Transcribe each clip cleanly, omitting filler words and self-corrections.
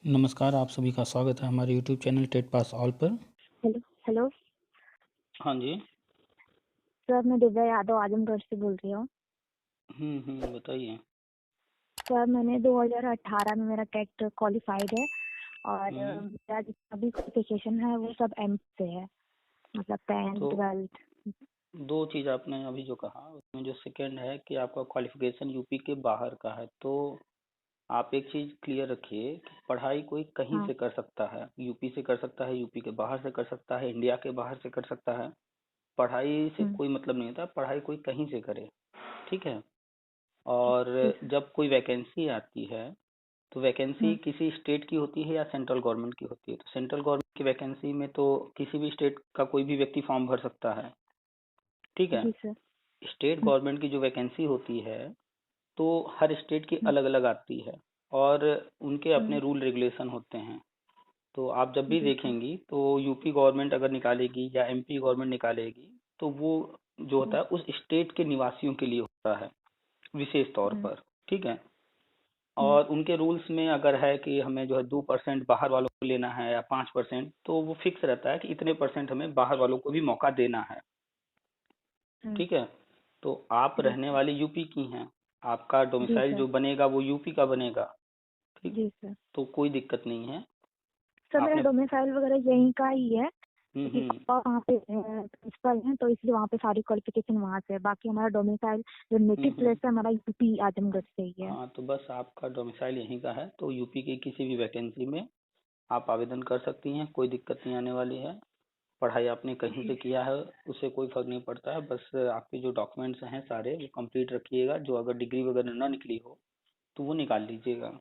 नमस्कार, आप सभी का स्वागत है हमारे YouTube channel TET pass all पर। हेलो हेलो हाँ जी। सर, मैं दिव्या यादव आजमगढ़ से बोल रही हूँ। बताइए। सर, मैंने 2018 में मेरा टेट क्वालिफाइड है और हम्म मेरा जितना भी क्वालिफिकेशन है वो सब एम से है, मतलब 10th तो 12th। दो चीज़ आपने अभी जो कहा उसमें जो सेकंड है कि आपका क्वालिफिकेशन यूपी के बाहर का है, तो आप एक चीज़ क्लियर रखिए कि पढ़ाई कोई कहीं हाँ। से कर सकता है, यूपी से कर सकता है, यूपी के बाहर से कर सकता है, इंडिया के बाहर से कर सकता है। पढ़ाई से हम्म। कोई मतलब नहीं होता, पढ़ाई कोई कहीं से करे। ठीक है। जी और जी सर। जब कोई वैकेंसी आती है तो वैकेंसी हम्म। किसी स्टेट की होती है या सेंट्रल गवर्नमेंट की होती है। तो सेंट्रल गवर्नमेंट की वैकेंसी में तो किसी भी स्टेट का कोई भी व्यक्ति फॉर्म भर सकता है। ठीक है। जी सर। स्टेट हम्म। गवर्नमेंट की जो वैकेंसी होती है तो हर स्टेट की हम्म। अलग अलग आती है और उनके अपने हम्म। रूल रेगुलेशन होते हैं। तो आप जब भी जी सर। देखेंगी तो यूपी गवर्नमेंट अगर निकालेगी या एमपी गवर्नमेंट निकालेगी तो वो जो होता हम्म। है उस स्टेट के निवासियों के लिए होता है विशेष तौर हम्म। पर। ठीक है। हम्म। और उनके रूल्स में अगर है कि हमें जो है 2% बाहर वालों को लेना है या 5%, तो वो फिक्स रहता है कि इतने परसेंट हमें बाहर वालों को भी मौका देना है। हम्म। ठीक है। तो आप जी रहने सर। वाले यूपी की हैं, आपका जी डोमिसाइल सर। जो बनेगा वो यूपी का बनेगा। ठीक। जी सर। तो कोई दिक्कत नहीं है। सर, मेरा आपने डोमिसाइल वगैरह यहीं का ही है, क्योंकि हम्म। पापा वहाँ पे प्रिंसिपल हैं, तो इसलिए वहाँ पे सारी क्वालिफिकेशन वहाँ से है। बाकी हमारा डोमिसाइल जो नेटिव हम्म। प्लेस है हमारा यूपी आजमगढ़ से ही है। हाँ, तो बस आपका डोमिसाइल यहीं का है तो यूपी की किसी भी वैकेंसी में आप आवेदन कर सकती हैं, कोई दिक्कत नहीं आने वाली है। पढ़ाई आपने कहीं जी। से किया है उससे कोई फर्क नहीं पड़ता है, बस आपके जो डॉक्यूमेंट्स हैं सारे वो कंप्लीट रखिएगा। जो अगर डिग्री वगैरह ना निकली हो तो वो निकाल लीजिएगा।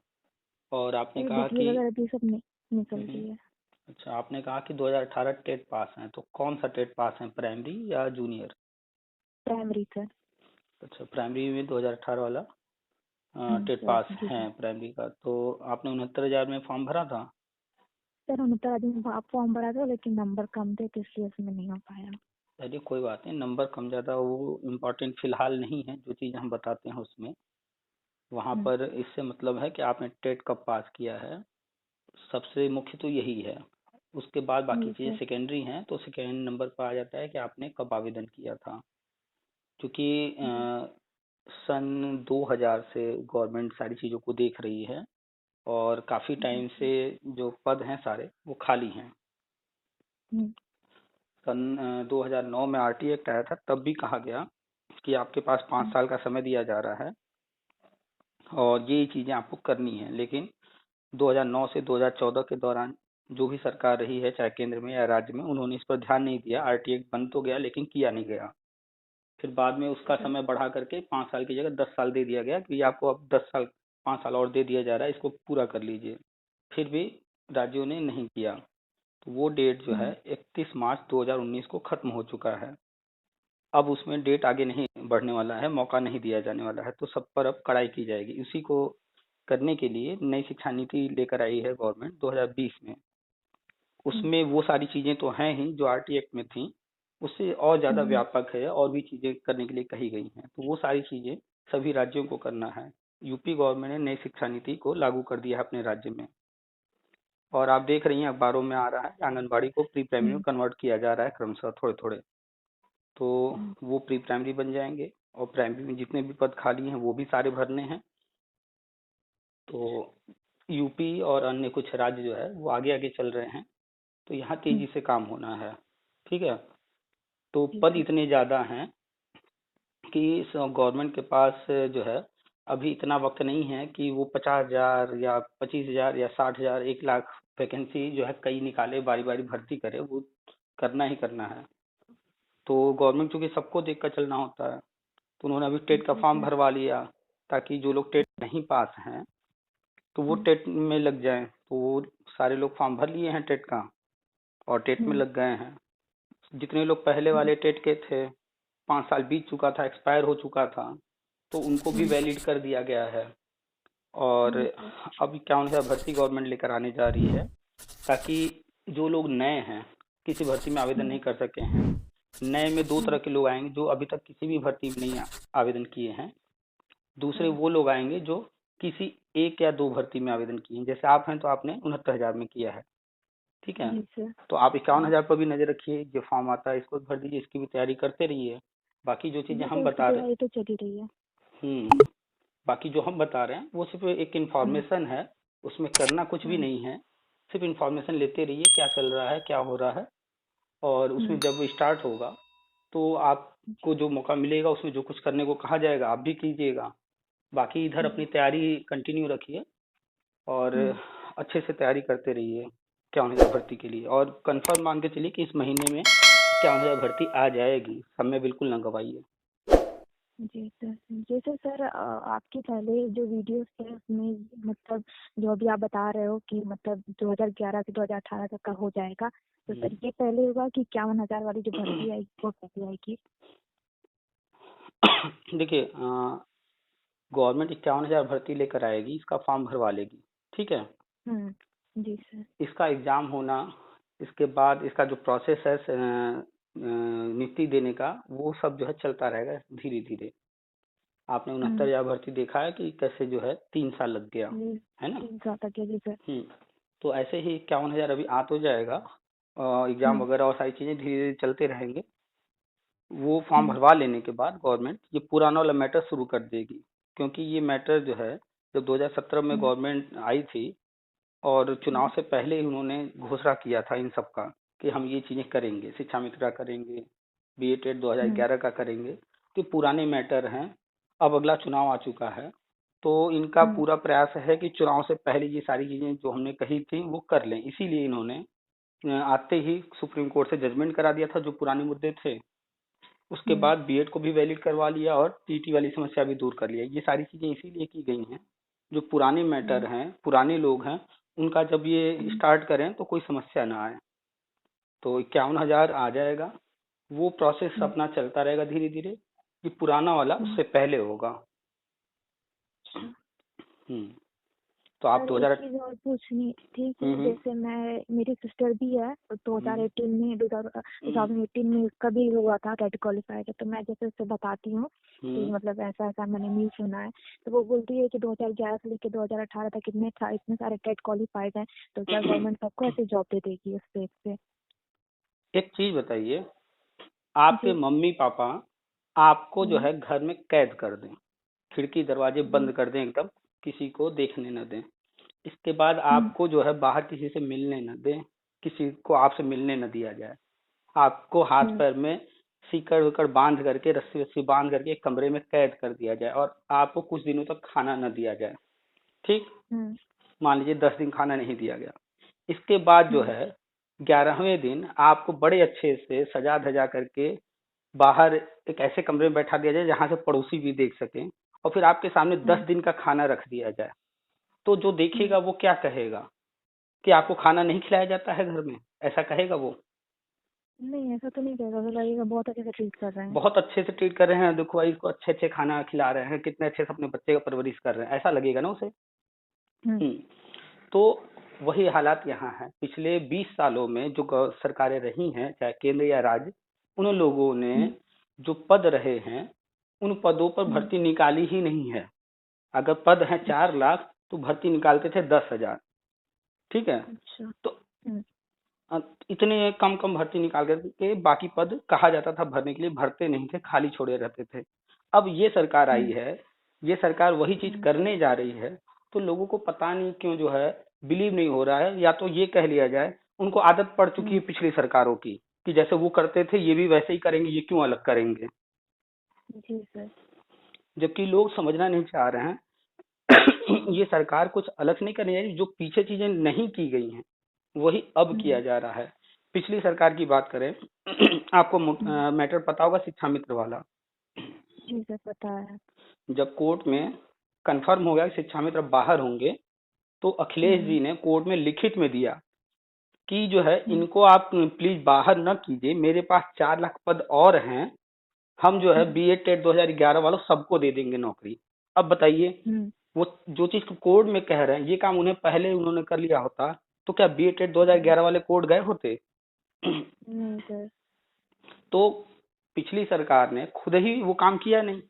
और आपने सर, कहा डिग्री कि वगैरह भी सब निकल हम्म, रही है। अच्छा, आपने कहा कि 2018 टेट पास हैं, तो कौन सा टेट पास है, प्राइमरी या जूनियर? Primary sir. अच्छा, प्राइमरी में 2018 वाला टेट सर पास जी है सर। प्राइमरी का। तो आपने 69,000 में फॉर्म भरा था। सर, 69 दिन आप फॉर्म भरा था, लेकिन नंबर कम थे तो इसलिए उसमें नहीं हो पाया। चलिए कोई बात नहीं, नंबर कम ज़्यादा वो इम्पोर्टेंट फिलहाल नहीं है, जो चीज़ हम बताते हैं उसमें वहाँ हम्म। पर इससे मतलब है कि आपने टेट कब पास किया है। सबसे मुख्य तो यही है। उसके बाद बाकी जी चीज़ें सर। सेकेंडरी हैं, तो सेकेंड नंबर पर आ जाता है कि आपने कब आवेदन किया था। क्योंकि जी। सन 2000 से गवर्नमेंट सारी चीज़ों को देख रही है और काफ़ी जी टाइम सर। से जो पद हैं सारे वो खाली हैं। हम्म। सन 2009 में आरटी एक्ट आया था, तब भी कहा गया कि आपके पास 5 साल का समय दिया जा रहा है और ये चीज़ें आपको करनी है। लेकिन 2009 से 2014 के दौरान जो भी सरकार रही है, चाहे केंद्र में या राज्य में, उन्होंने इस पर ध्यान नहीं दिया। आरटी एक्ट बन तो गया लेकिन किया नहीं गया। फिर बाद में उसका सर। समय बढ़ा करके 5 साल की जगह 10 साल दे दिया गया कि आपको अब 10 साल, 5 साल और दे दिया जा रहा है, इसको पूरा कर लीजिए। फिर भी राज्यों ने नहीं किया। तो वो डेट जो है हम्म। 31 मार्च 2019 को खत्म हो चुका है। अब उसमें डेट आगे नहीं बढ़ने वाला है, मौका नहीं दिया जाने वाला है, तो सब पर अब कड़ाई की जाएगी। उसी को करने के लिए नई शिक्षा नीति लेकर आई है गवर्नमेंट 2020 में। हम्म। उसमें वो सारी चीजें तो हैं ही जो आरटी एक्ट में थी, उससे और ज्यादा हम्म। व्यापक है और भी चीजें करने के लिए कही गई हैं। तो वो सारी चीजें सभी राज्यों को करना है। यूपी गवर्नमेंट ने नई शिक्षा नीति को लागू कर दिया है अपने राज्य में। और आप देख रही हैं अखबारों में आ रहा है कि आंगनबाड़ी को प्री प्राइमरी में हम्म। कन्वर्ट किया जा रहा है क्रमशः, थोड़े थोड़े। तो हम्म। वो प्री प्राइमरी बन जाएंगे और प्राइमरी में जितने भी पद खाली हैं वो भी सारे भरने हैं। तो यूपी और अन्य कुछ राज्य जो है वो आगे आगे चल रहे हैं, तो यहाँ हम्म। तेजी से काम होना है। ठीक है। तो जी पद सर। इतने ज़्यादा हैं कि गवर्नमेंट के पास जो है अभी इतना वक्त नहीं है कि वो 50,000 या 25,000 या 60,000, 1 लाख वैकेंसी जो है कई निकाले, बारी बारी भर्ती करे। वो करना ही करना है। तो गवर्नमेंट चूंकि सबको देख कर चलना होता है, तो उन्होंने अभी टेट का जी फॉर्म सर। भरवा लिया ताकि जो लोग टेट नहीं पास हैं तो वो हम्म। टेट में लग जाएं। तो वो सारे लोग फॉर्म भर लिए हैं टेट का और टेट में हम्म। लग गए हैं। जितने लोग पहले जी। वाले टेट के थे, 5 साल बीत चुका था, एक्सपायर हो चुका था, तो उनको भी हम्म। वैलिड कर दिया गया है। और जी सर। अब 51,000 भर्ती गवर्नमेंट लेकर आने जा रही है ताकि जो लोग नए हैं, किसी भर्ती में आवेदन हम्म। नहीं कर सके हैं, नए में दो हम्म। तरह के लोग आएंगे जो अभी तक किसी भी भर्ती में नहीं आवेदन किए हैं। दूसरे हम्म। वो लोग आएंगे जो किसी एक या दो भर्ती में आवेदन किए हैं। जैसे आप हैं तो आपने 69,000 में किया है, ठीक है। जी सर। तो आप 51,000 पर भी नजर रखिए, जो फॉर्म आता है इसको भर दीजिए, इसकी भी तैयारी करते रहिए। बाकी जो चीजें जी हम सर, उसकी बता रहे तैयारी तो चली रही है। हम्म बाकी जो हम बता रहे हैं वो सिर्फ एक हम्म। इंफॉर्मेशन है, उसमें करना कुछ भी हम्म। नहीं है। सिर्फ इंफॉर्मेशन लेते रहिए, क्या चल रहा है, क्या हो रहा है। और उसमें हम्म। जब स्टार्ट होगा तो आपको जो मौका मिलेगा उसमें जो कुछ करने को कहा जाएगा आप भी कीजिएगा। बाकी इधर अपनी हम्म। तैयारी कंटिन्यू रखिए और हम्म। अच्छे से तैयारी करते रहिए 51,000 भर्ती के लिए। और कंफर्म मान के चलिए कि इस महीने में 51,000 भर्ती आ जाएगी, समय बिल्कुल ना गवाइए। जी सर। जैसे सर आपके पहले जो वीडियोस थे उसमें मतलब जो अभी आप बता रहे हो कि मतलब 2011 से 2018 तक का हो जाएगा, तो हम्म। सर ये पहले होगा कि 51,000 वाली जो भर्ती आएगी वो पहले आएगी? देखिए, गवर्नमेंट 51,000 भर्ती लेकर आएगी, इसका फॉर्म भरवा लेगी, ठीक है। जी सर। इसका एग्जाम होना, इसके बाद इसका जो प्रोसेस है नियुक्ति देने का, वो सब जो है चलता रहेगा धीरे धीरे। आपने 69,000 भर्ती देखा है कि कैसे जो है 3 साल लग गया, जी। है ना। 3 साल तक है जी सर। हम्म तो ऐसे ही 51,000 अभी आ तो जाएगा, एग्जाम हम्म। वगैरह और सारी चीजें धीरे धीरे चलते रहेंगे। वो फॉर्म हम्म। भरवा लेने के बाद गवर्नमेंट ये पुराना वाला मैटर शुरू कर देगी। क्योंकि ये मैटर जो है, जब 2017 में हम्म। गवर्नमेंट आई थी और चुनाव हम्म। से पहले ही उन्होंने घोषणा किया था इन सब का कि हम ये चीजें करेंगे, शिक्षा मित्र का करेंगे, बी टेट हम्म। 2011 का करेंगे। तो पुराने मैटर हैं, अब अगला चुनाव आ चुका है, तो इनका हम्म। पूरा प्रयास है कि चुनाव से पहले ये सारी चीजें जो हमने कही थी वो कर लें। इसीलिए इन्होंने आते ही सुप्रीम कोर्ट से जजमेंट करा दिया था जो पुराने मुद्दे थे। उसके हम्म। बाद बीएड को भी वैलिड करवा लिया और टीटी वाली समस्या भी दूर कर लिया। ये सारी चीजें इसीलिए की गई हैं, जो पुराने मैटर हम्म। हैं, पुराने लोग हैं, उनका जब ये हम्म। स्टार्ट करें तो कोई समस्या ना आए। तो 51,000 आ जाएगा, वो प्रोसेस हम्म। अपना चलता रहेगा धीरे धीरे। ये पुराना वाला हम्म। उससे पहले होगा। अच्छा। हम्म तो आप सर एक 2000। चीज और पूछनी थी कि हम्म जैसे मैं मेरी सिस्टर भी है, तो हम्म 2018 में हम्म 2018 में उसका भी हुआ था, टेट क्वालिफाइड है, तो मैं जैसे उससे बताती हूँ कि हम्म मतलब ऐसा ऐसा मैंने न्यूज सुना है, तो वो बोलती है कि 2011 से लेकर 2018 तक इतने सारे टेट क्वालिफाइड हैं, तो क्या गवर्नमेंट सबको ऐसे जॉब दे देगी उस बेस पे? एक चीज बताइए, आपके जी। मम्मी पापा आपको जो हम्म। है घर में कैद कर दें, खिड़की दरवाजे बंद जी। कर दें एकदम, किसी को देखने न दें। इसके बाद हम्म। आपको जो है बाहर किसी से मिलने न दें, किसी को आपसे मिलने न दिया जाए। आपको हाथ हम्म। पैर में सीकड़ विकड़ बांध करके, रस्सी वस्सी बांध करके एक कमरे में कैद कर दिया जाए और आपको कुछ दिनों तक खाना न दिया जाए, ठीक। हम्म। मान लीजिए 10 दिन खाना नहीं दिया गया। इसके बाद जो हम्म। है 11वें दिन आपको बड़े अच्छे से सजा धजा करके बाहर एक ऐसे कमरे में बैठा दिया जाए जहां से पड़ोसी भी देख सकें, और फिर आपके सामने हम्म। 10 दिन का खाना रख दिया जाए। तो जो हम्म। देखेगा वो क्या कहेगा कि आपको खाना नहीं खिलाया जाता है घर में, ऐसा कहेगा वो। नहीं, ऐसा तो नहीं कहेगा, वो लगेगा बहुत अच्छे से ट्रीट कर रहे हैं। बहुत अच्छे से ट्रीट कर रहे हैं, देखो भाई इसको अच्छे अच्छे खाना खिला रहे हैं, कितने अच्छे से अपने बच्चे का परवरिश कर रहे हैं, ऐसा लगेगा ना उसे। हम्म। हम्म तो वही हालात यहाँ है। पिछले 20 सालों में जो सरकारें रही हैं, चाहे केंद्र या राज्य, उन लोगों ने हम्म। जो पद रहे हैं उन पदों पर हम्म। भर्ती निकाली ही नहीं है। अगर पद है 4 लाख तो भर्ती निकालते थे 10,000, ठीक है। अच्छा। तो हम्म। अ, इतने कम कम भर्ती निकाल करके बाकी पद कहा जाता था भरने के लिए, भरते नहीं थे, खाली छोड़े रहते थे। अब ये सरकार आई हम्म। है, ये सरकार वही चीज हम्म। करने जा रही है, तो लोगों को पता नहीं क्यों जो है बिलीव नहीं हो रहा है। या तो ये कह लिया जाए उनको आदत पड़ चुकी है हम्म। पिछली सरकारों की, कि जैसे वो करते थे ये भी वैसे ही करेंगे, ये क्यों अलग करेंगे। जी सर। जबकि लोग समझना नहीं चाह रहे हैं। ये सरकार कुछ अलग से नहीं करनी चाहिए, जो पीछे चीजें नहीं की गई हैं वही अब किया हम्म। जा रहा है। पिछली सरकार की बात करें, आपको हम्म। मैटर पता होगा शिक्षा मित्र वाला। जी सर, पता है। जब कोर्ट में कंफर्म हो गया कि शिक्षा मित्र बाहर होंगे, तो अखिलेश हम्म। जी ने कोर्ट में लिखित में दिया कि जो है हम्म। इनको आप प्लीज बाहर न कीजिए, मेरे पास 4 लाख पद और हैं, हम जो है हम्म। बी एड टेट 2011 वालों सबको दे देंगे नौकरी। अब बताइए, हम्म। वो जो चीज कोर्ट में कह रहे हैं, ये काम उन्हें पहले उन्होंने कर लिया होता तो क्या बी एड टेट हम्म। 2011 वाले कोर्ट गए होते। नहीं सर। तो पिछली सरकार ने खुद ही वो काम किया नहीं,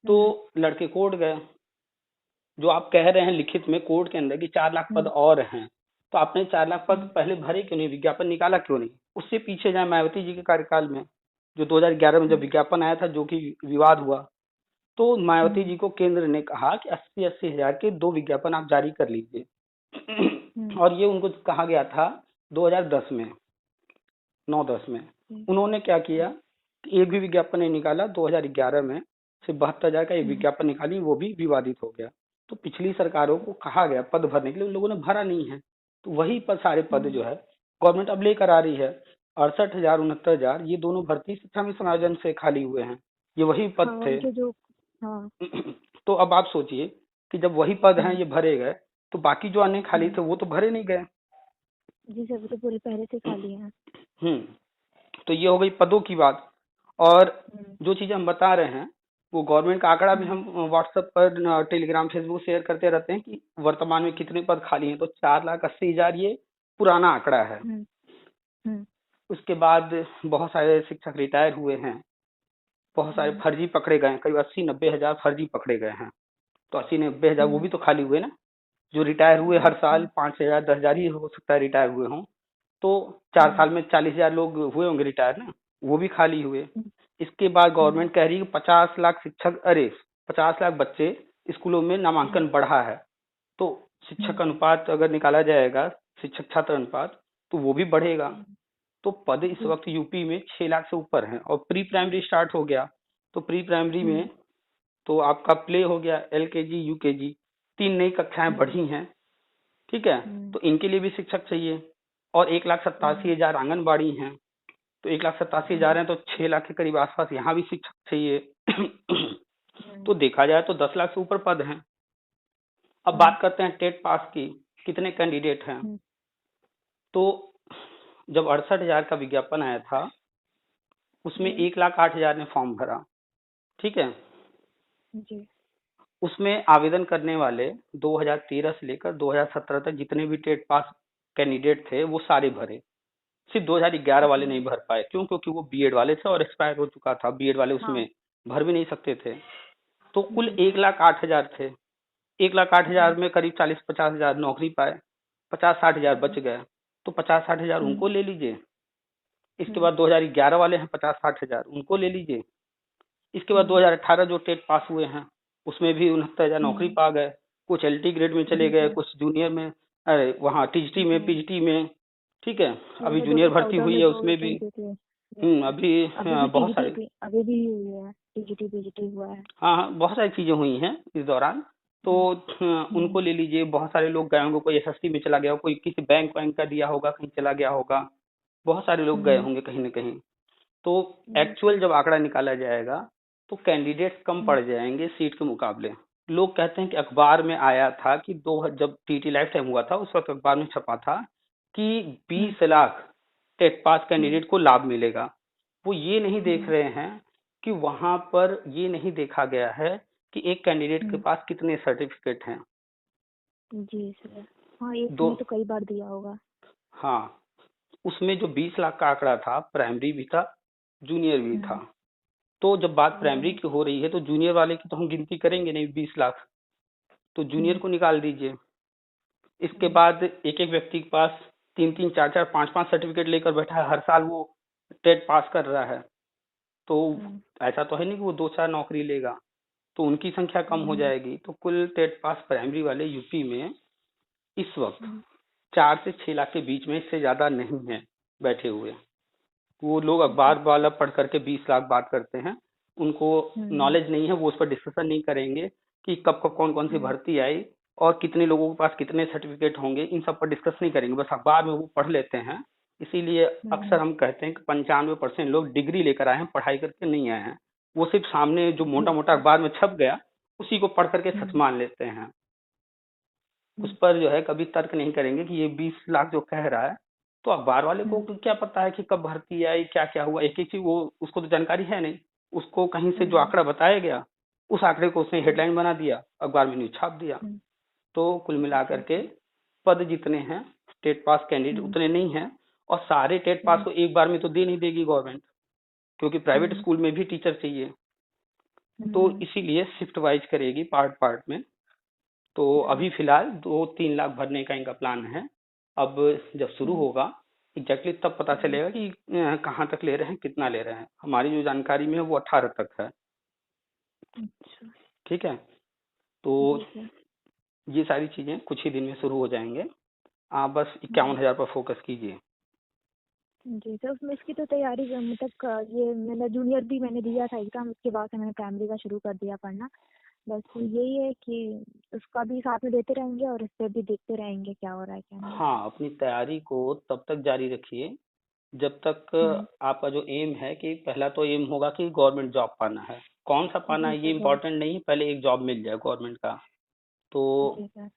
तो हम्म। लड़के कोर्ट गए। जो आप कह रहे हैं लिखित में कोर्ट के अंदर कि 4 लाख पद और हैं, तो आपने 4 लाख पद पहले भरे क्यों नहीं, विज्ञापन निकाला क्यों नहीं? उससे पीछे जाए मायावती जी के कार्यकाल में, जो 2011 में जब विज्ञापन आया था, जो कि विवाद हुआ, तो मायावती जी को केंद्र ने कहा कि 80-80 हजार के 2 विज्ञापन आप जारी कर लीजिए। और ये उनको कहा गया था 2010 में, 9-10 में। उन्होंने क्या किया कि एक भी विज्ञापन नहीं निकाला। 2011 में सिर्फ 72 हजार का एक विज्ञापन निकाली, वो भी विवादित हो गया। तो पिछली सरकारों को कहा गया पद भरने के लिए, उन लोगों ने भरा नहीं है। तो वही पद, सारे पद जो है गवर्नमेंट अब लेकर आ रही है। 68,000 69,000 ये दोनों भर्ती शिक्षा में समायोजन से खाली हुए हैं, ये वही पद थे। तो अब आप सोचिए कि जब वही पद हैं ये भरे गए, तो बाकी जो अन्य खाली थे वो तो भरे नहीं गए। जी सर, वो तो पूरे पहले से खाली हैं। तो ये हो गई पदों की बात। और जो चीजें हम बता रहे हैं वो गवर्नमेंट का आंकड़ा भी हम व्हाट्सएप पर, टेलीग्राम, फेसबुक शेयर करते रहते हैं कि वर्तमान में कितने पद खाली हैं। तो 4,80,000 ये पुराना आंकड़ा है। उसके बाद बहुत सारे शिक्षक रिटायर हुए हैं, बहुत सारे फर्जी पकड़े गए हैं, करीब 80-90 हजार फर्जी पकड़े गए हैं। तो 80-90 हजार वो भी तो खाली हुए ना। जो रिटायर हुए हर साल 5,000 10,000 ही हो सकता है रिटायर हुए हों, तो 4 साल में 40,000 लोग हुए होंगे रिटायर ना, वो भी खाली हुए। इसके बाद गवर्नमेंट कह रही है 50 लाख शिक्षक, अरे 50 लाख बच्चे स्कूलों में नामांकन बढ़ा है, तो शिक्षक अनुपात अगर निकाला जाएगा, शिक्षक छात्र अनुपात, तो वो भी बढ़ेगा। तो पद इस वक्त यूपी में 6 लाख से ऊपर हैं। और प्री प्राइमरी स्टार्ट हो गया, तो प्री प्राइमरी में तो आपका प्ले हो गया, LKG UKG 3 नई कक्षाएं बढ़ी हैं, ठीक है। तो इनके लिए भी शिक्षक चाहिए। और 1,87,000 आंगनबाड़ी हैं, तो 1,87,000 हैं, तो 6 लाख के करीब आसपास यहाँ भी शिक्षक चाहिए। तो देखा जाए तो 10 लाख से ऊपर पद हैं। अब बात करते हैं टेट पास की, कितने कैंडिडेट हैं। तो जब 68,000 का विज्ञापन आया था, उसमें 1,08,000 ने फॉर्म भरा, ठीक है जी। उसमें आवेदन करने वाले 2013 से लेकर 2017 तक जितने भी टेट पास कैंडिडेट थे वो सारे भरे। सिर्फ 2011 वाले नहीं भर पाए, क्यों? क्योंकि वो बीएड वाले थे और एक्सपायर हो चुका था, बीएड वाले उसमें भर भी नहीं सकते थे। तो कुल 1,08,000 थे। 1,08,000 में करीब 40-50 हजार नौकरी पाए, 50-60 हजार बच गए। तो 50-60 हजार उनको ले लीजिए। इसके बाद 2011 वाले हैं 50-60 हजार, उनको ले लीजिए। इसके बाद 2018 जो टेट पास हुए हैं उसमें भी 69,000 नौकरी पा गए। कुछ LT ग्रेड में चले गए, कुछ जूनियर में, अरे वहाँ TGT में, PGT में, ठीक है। अभी जूनियर भर्ती हुई है उसमें भी। अभी बहुत सारी, अभी भी हुई है, TGT PGT हुआ है। हाँ, बहुत सारी चीजें हुई हैं इस दौरान। तो उनको ले लीजिए। बहुत सारे लोग गए होंगे, कोई SSC में चला गया, कोई किसी बैंक का दिया होगा, कहीं चला गया होगा, बहुत सारे लोग गए होंगे कहीं ना कहीं। तो एक्चुअल जब आंकड़ा निकाला जाएगा तो कैंडिडेट कम पड़ जाएंगे सीट के मुकाबले। लोग कहते हैं कि अखबार में आया था कि जब TT लाइफ टाइम हुआ था उस वक्त अखबार में छपा था कि 20 लाख टेट पास कैंडिडेट को लाभ मिलेगा। वो ये नहीं देख रहे हैं कि वहां पर ये नहीं देखा गया है कि एक कैंडिडेट के पास कितने सर्टिफिकेट हैं। जी सर, हाँ, एक तो कई बार दिया होगा। हाँ, उसमें जो 20 लाख का आंकड़ा था, प्राइमरी भी था, जूनियर भी था। तो जब बात प्राइमरी की हो रही है तो जूनियर वाले की तो हम गिनती करेंगे नहीं 20 लाख, तो जूनियर को निकाल दीजिए। इसके बाद एक एक व्यक्ति के पास 3-3 4-4 5-5 सर्टिफिकेट लेकर बैठा है, हर साल वो टेट पास कर रहा है। तो ऐसा तो है नहीं कि वो 2-4 नौकरी लेगा, तो उनकी संख्या कम हो जाएगी। तो कुल टेट पास प्राइमरी वाले यूपी में इस वक्त 4 से 6 लाख के बीच में, इससे ज्यादा नहीं है बैठे हुए। वो लोग अखबार वाला पढ़ करके 20 लाख बात करते हैं, उनको नॉलेज नहीं है, वो उस पर डिस्कशन नहीं करेंगे कि कब कब कौन कौन सी भर्ती आई और कितने लोगों के पास कितने सर्टिफिकेट होंगे, इन सब पर डिस्कस नहीं करेंगे, बस अखबार में वो पढ़ लेते हैं। इसीलिए अक्सर हम कहते हैं कि 95% लोग डिग्री लेकर आए हैं, पढ़ाई करके नहीं आए हैं। वो सिर्फ सामने जो मोटा मोटा अखबार में छप गया उसी को पढ़ करके सच मान लेते हैं। उस पर जो है कभी तर्क नहीं करेंगे कि ये 20 लाख जो कह रहा है, तो अखबार वाले को क्या पता है कि कब भर्ती आई, क्या क्या हुआ, एक एक चीज वो उसको तो जानकारी है नहीं। उसको कहीं से जो आंकड़ा बताया गया उस आंकड़े को उसने हेडलाइन बना दिया, अखबार में न्यूज छाप दिया। तो कुल मिलाकर के पद जितने हैं टेट पास कैंडिडेट उतने नहीं हैं। और सारे टेट पास को एक बार में तो दे नहीं देगी गवर्नमेंट, क्योंकि प्राइवेट स्कूल में भी टीचर चाहिए। तो इसीलिए शिफ्ट वाइज करेगी, पार्ट पार्ट में। तो अभी फिलहाल 2-3 लाख भरने का इनका प्लान है। अब जब शुरू होगा एग्जैक्टली तब पता चलेगा कि कहाँ तक ले रहे हैं, कितना ले रहे हैं। हमारी जो जानकारी में है वो 18 तक है। अच्छा। ठीक है, तो जी सर। ये सारी चीजें कुछ ही दिन में शुरू हो जाएंगे। आप बस 51,000 पर फोकस कीजिए। जी सर, उसमें इसकी तो तैयारी मतलब ये मैंने जूनियर भी मैंने दिया था एग्जाम, उसके बाद से मैंने प्राइमरी का शुरू कर दिया पढ़ना। बस यही है कि उसका भी साथ में देते रहेंगे और इस पे भी देखते रहेंगे क्या हो रहा है क्या नहीं। हाँ, अपनी तैयारी को तब तक जारी रखिए जब तक हम्म। आपका जो एम है कि पहला तो एम होगा कि गवर्नमेंट जॉब पाना है। कौन सा पाना जी है ये सर बहुत। इम्पोर्टेंट नहीं है, पहले एक जॉब मिल जाए गवर्नमेंट का। तो जी सर।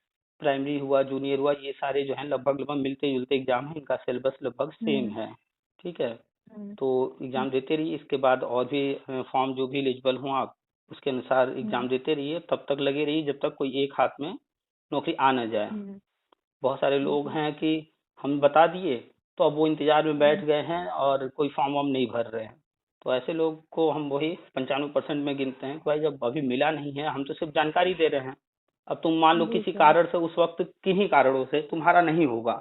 प्राइमरी हुआ, जूनियर हुआ, ये सारे जो है लगभग लगभग मिलते जुलते एग्जाम है, इनका सिलेबस लगभग सेम हम्म। है। ठीक है, हम्म। तो एग्जाम देते रहिए। इसके बाद और भी फॉर्म जो भी एलिजिबल हों आप उसके अनुसार हम्म। एग्जाम देते रहिए। तब तक लगे रहिए जब तक कोई एक हाथ में नौकरी आ न जाए। हम्म। बहुत सारे लोग जी। हैं कि हम बता दिए तो अब वो इंतजार में बैठ हम्म। गए हैं और कोई फॉर्म वॉर्म नहीं भर रहे हैं। तो ऐसे लोग को हम वही 95% में गिनते हैं कि भाई जब अभी मिला नहीं है, हम तो सिर्फ जानकारी दे रहे हैं। अब तुम मान लो जी किसी सर। कारण से उस वक्त किन्हीं कारणों से तुम्हारा नहीं होगा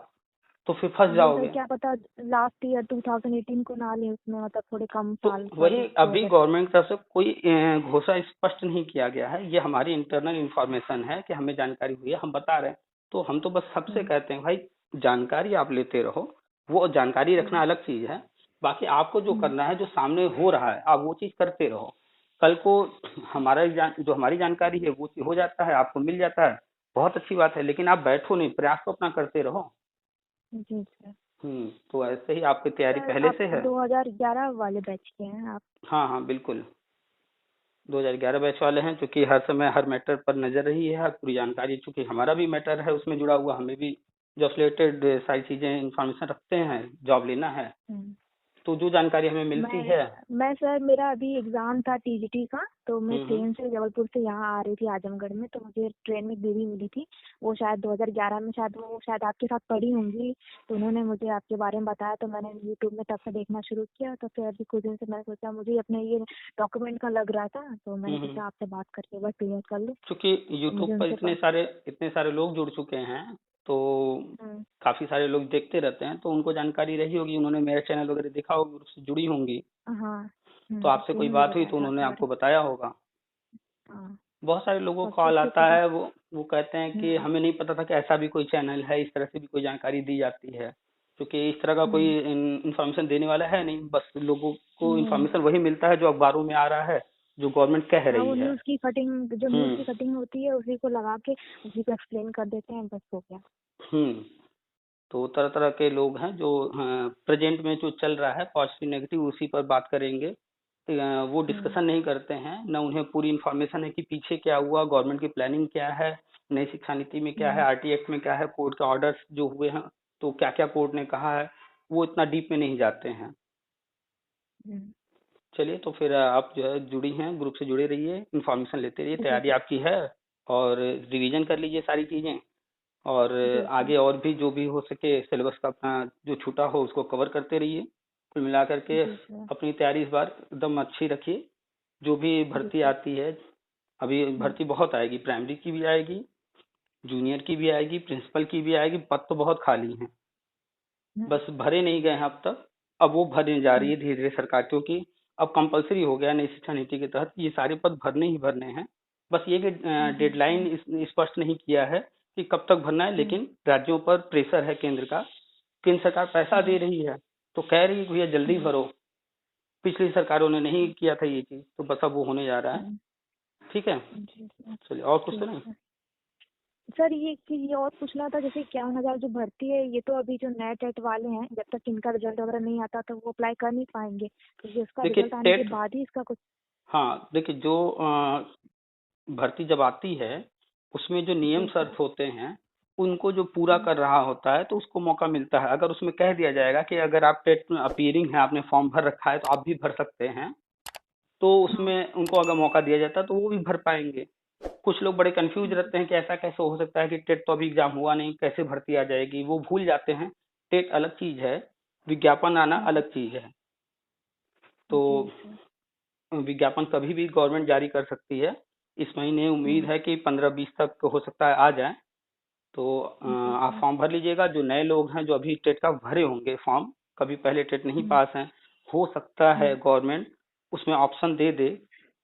तो फिर फंस वो सर जाओगे। क्या पता लास्ट ईयर 2018 को ना ले उसमें, मतलब थोड़े कम तो साल वही पर अभी प्रोग्रेस। गवर्नमेंट की तरफ से कोई घोषणा स्पष्ट नहीं किया गया है। ये हमारी इंटरनल इंफॉर्मेशन है कि हमें जानकारी हुई है, हम बता रहे हैं। तो हम तो बस सबसे हम्म। कहते हैं भाई जानकारी आप लेते रहो। वो जानकारी रखना हम्म। अलग चीज है, बाकी आपको जो हम्म। करना है, जो सामने हो रहा है आप वो चीज करते रहो। कल को जो हमारी जानकारी है वो हो जाता है, आपको मिल जाता है, बहुत अच्छी बात है। लेकिन आप बैठो नहीं, प्रयास तो अपना करते रहो। जी सर। तो ऐसे ही आपकी तैयारी सर पहले आप से है। 2011 वाले बैच के हैं आप? हाँ हाँ बिल्कुल, 2011 बैच वाले हैं। चूंकि हर समय हर मैटर पर नजर रही है, हर पूरी जानकारी, चूंकि हमारा भी मैटर है उसमें जुड़ा हुआ, हमें भी जॉब से रिलेटेड सारी चीजें इंफॉर्मेशन रखते हैं, जॉब लेना है। हम्म। तो जो जानकारी हमें मिलती है। मैं सर मेरा अभी एग्जाम था टीजीटी का, तो मैं हम्म। ट्रेन से जबलपुर से यहाँ आ रही थी आजमगढ़ में, तो मुझे ट्रेन में दीदी मिली थी। वो शायद 2011 में, शायद वो शायद आपके साथ पढ़ी होंगी, तो उन्होंने मुझे आपके बारे में बताया, तो मैंने यूट्यूब में तब से देखना शुरू किया। तो फिर अभी कुछ दिन से मैंने सोचा मुझे अपने ये डॉक्यूमेंट का लग रहा था, तो मैंने हम्म। सोचा आपसे बात करके एक बार क्लियर कर लूँ। चूंकि तो यूट्यूब मुझे पर उनसे इतने सारे लोग जुड़ चुके हैं, तो हम्म। काफी सारे लोग देखते रहते हैं, तो उनको जानकारी रही होगी, उन्होंने मेरा चैनल वगैरह देखा होगा, उससे जुड़ी होंगी। हाँ। तो आपसे तो कोई ही बात मुझे हुई बताया तो था उन्होंने आपके बारे आपको बताया होगा। में। हाँ। बहुत सारे लोगों और को कॉल कैसे आता फिर? है, वो कहते हैं कि हम्म। हमें नहीं पता था कि ऐसा भी कोई चैनल है, इस तरह से भी कोई जानकारी दी जाती है। क्योंकि इस तरह का कोई हम्म। इंफॉर्मेशन देने वाला है नहीं, बस लोगों को नहीं। इंफॉर्मेशन वही मिलता है जो अखबारों में आ रहा है, जो गवर्नमेंट कह हाँ, रही वो है। न्यूज़ की कटिंग, जो न्यूज़ हम्म। की कटिंग होती है उसी को लगा के उसी को एक्सप्लेन कर देते हैं, बस हो गया। हम्म। तो तरह तरह के लोग हैं जो प्रेजेंट में जो चल रहा है पॉजिटिव नेगेटिव उसी पर बात करेंगे। वो हम्म। डिस्कशन नहीं करते हैं, न उन्हें पूरी इन्फॉर्मेशन है कि पीछे क्या हुआ, गवर्नमेंट की प्लानिंग क्या है, नई शिक्षा नीति में क्या है, हम्म। आरटी एक्ट में क्या है, कोर्ट के ऑर्डर्स जो हुए हैं तो क्या क्या कोर्ट ने कहा है, वो इतना डीप में नहीं जाते हैं। हम्म। चलिए, तो फिर आप जो है जुड़ी हैं, ग्रुप से जुड़े रहिए, इन्फॉर्मेशन लेते रहिए, जी तैयारी सर। आपकी है। और रिवीजन कर लीजिए सारी चीजें। और जी सर। आगे और भी जो भी हो सके सिलेबस का अपना जो छूटा हो उसको कवर करते रहिए। कुल मिला करके जी सर। अपनी तैयारी इस बार एकदम अच्छी रखिए। जो भी जी भर्ती सर। आती है, अभी हम्म। भर्ती बहुत आएगी, प्राइमरी की भी आएगी, जूनियर की भी आएगी, प्रिंसिपल की भी आएगी, पद तो बहुत खाली हैं, हम्म। बस भरे नहीं गए हैं अब तक। अब वो भरने जा रही हम्म। है धीरे धीरे सरकार, क्योंकि अब कंपलसरी हो गया नई शिक्षा नीति के तहत ये सारे पद भरने ही भरने हैं। बस ये कि जी सर। डेडलाइन स्पष्ट नहीं किया है कि कब तक भरना है, हम्म। लेकिन राज्यों पर प्रेशर है केंद्र का। केंद्र सरकार पैसा दे हम्म। रही है तो कह रही है कि भैया जल्दी हम्म। भरो। पिछली सरकारों ने नहीं किया था ये चीज, तो बस अब वो होने जा रहा है। हम्म। ठीक है, जी सर। चलिए, और कुछ तो ठीक नहीं। है सर, ये और पूछना था, जैसे 51,000 जो भर्ती है, ये तो अभी जो नेट एट वाले हैं, जब तक इनका रिजल्ट वगैरह नहीं आता तो वो अप्लाई कर नहीं पाएंगे, तो ये उसका देखिए रिजल्ट आने के टेट, बाद ही इसका कुछ? हाँ देखिए, जो भर्ती जब आती है उसमें जो नियम जी सर। शर्त होते हैं उनको जो पूरा हम्म। कर रहा होता है तो उसको मौका मिलता है। अगर उसमें कह दिया जाएगा कि अगर आप टेट में अपीयरिंग है, आपने फॉर्म भर रखा है तो आप भी भर सकते हैं, तो हाँ। उसमें उनको अगर मौका दिया जाता है तो वो भी भर पाएंगे। कुछ लोग बड़े कंफ्यूज जी। रहते हैं कि ऐसा कैसे हो सकता है कि टेट तो अभी एग्जाम हुआ नहीं, कैसे भर्ती आ जाएगी, वो भूल जाते हैं। टेट अलग चीज है, विज्ञापन आना हम्म। अलग चीज है। तो जी सर। विज्ञापन कभी भी गवर्नमेंट जारी कर सकती है। इस महीने उम्मीद है कि 15-20 तक हो सकता है आ जाए। तो आप फॉर्म भर लीजिएगा। जो नए लोग हैं जो अभी टेट का भरे होंगे फॉर्म, कभी पहले टेट नहीं पास हैं, हो सकता है गवर्नमेंट उसमें ऑप्शन दे दे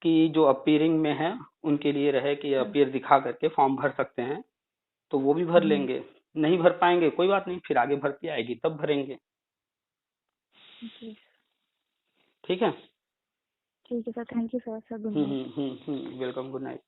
कि जो अपीयरिंग में है उनके लिए रहे कि अपीयर दिखा करके फॉर्म भर सकते हैं, तो वो भी भर लेंगे। नहीं भर पाएंगे कोई बात नहीं, फिर आगे भर्ती आएगी तब भरेंगे। ठीक है। ठीक है sir, thank you sir, sir good night. Welcome, good night.